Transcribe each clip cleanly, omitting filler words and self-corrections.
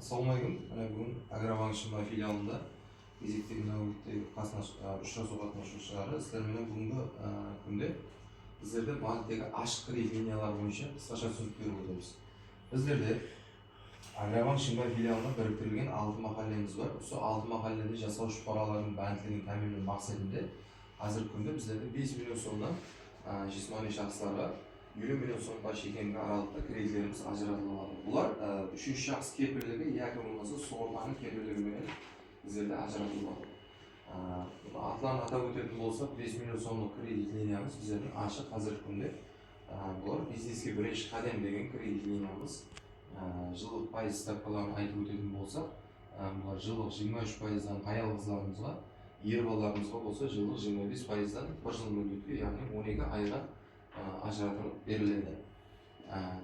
Assalamualaikum. Mana bugun Agrobank Shimba filialida кезектегі нәубеттегі ұшырасу қатынашушылары сіздер менен бүгінгі күнде біздерде банктегі ашық кредит линиялары бойынша қысқаша түсінік беріп өтеміз. Біздерде Agrobank Shimba филиалына біріктірілген 6 махаллеміз бар. Осы 6 махалледе жасаушы паралардың банктерінің тәмамдау мақсатында қазіргі күнде біздерде 5 миллион сомнан жисмани шахстарға 50 миллион сомға шекенгі аралықта кредитлеріміз ажыратылады. Бұлар үшінші шахс кепілдігі яки болмаса сорғаның кепілдігімен біздерде ажыратылады. Атларын атап өтетін болсақ, 5 миллион сомлық кредит линиямыз біздердің ашық қазіргі күнде. Бұлар бизнеске бірінші қадам деген кредит линиямыз. Жылдық пайыз ставкаларын айтып өтетін болсақ, бұлар жылдық 23%-дан аял қызларымызға, ер балаларымызға болса жылдық 25%-дан бір жыл мөлдетке, яғни 12 айға ажыратылып беріледі.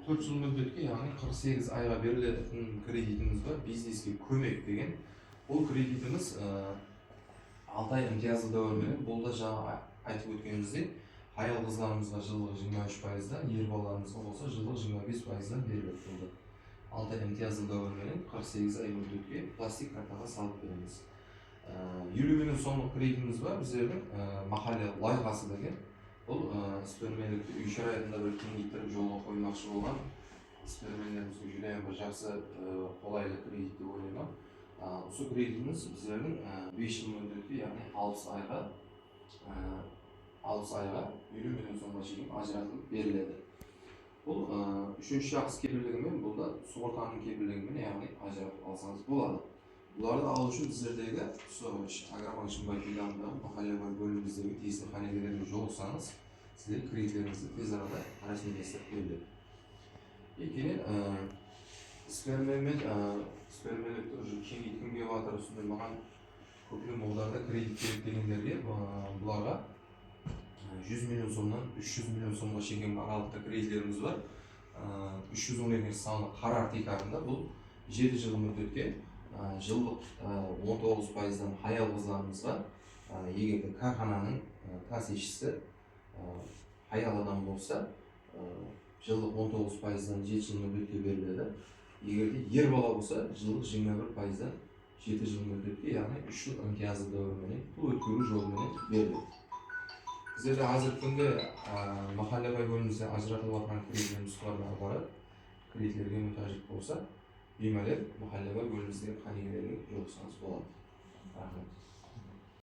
4 жыл мөлдетке, яғни 48 айға берілетін кредитіміз бар, бизнеске көмек деген. Бұл кредитіміз 6 ай имтиязды дәуірмен, бұл да жаңа айтып өткеніміздей, аял қызларымызға жылдық 23%-дан, ер балаларымызға болса жылдық 25%-дан беріледі. 6 ай имтиязды дәуірмен 48 ай мөлдетке пластик картаға салып береміз. 50 миллион сомлық кредитіміз бар, біздердің махалле лайқасы деген. Бұл спермелікті үй шарайтында бір кеңейтіп жолға қоймақшы болған спермелерімізге жүден бір жақсы қолайлы кредит деп ойлаймын. Осы кредитіміз біздердің 5 жыл мөлдетке, яғни 60 айға 50 миллион сомға шейін ажыратылып беріледі. Бұл үшінші шахс кепілдігімен, бұл да субортаның кепілдігімен, яғни ажыратып алсаңыз болады. Бұларды алу үшін біздердегі Agrobank Shimba филиалындағы махалле бөліміміздегі тиісті қағидалармен жолықсаңыз, сіздер кредитлеріңізді тез арада рәсімдестіріп беріледі. Екіншіден, спермелікті уже кеңейткен келіп жатыр, үстінде маған көптеген молдарда кредит керек дегендерге бұларға 100 миллион сомнан 300 миллион сомға шейінгі аралықта кредитлеріміз бар. 312 саны қарар текарында бұл 7 жыл мөлдетке жылдық 19%-дан аял қызларымызға, егер кархананың кассешісі аял адам болса, жылдық 19%-дан 7 жыл мөлдетке беріледі. Егер де ер бала болса, жылдық 21%-дан 7 жыл мөлдетке, яғни 3 жыл имтиязды дәуірмен, бұл өткеру жолымен беріледі. Біздерде қазіргі күнде махалле бөлімімізде ажыратылып жатқан кредитлеріміз бар. Кредитлерге мұқтаж болса, беймәлеп махалле бөліміміздегі қағидалармен жолықсаңыз болады. Рахмет.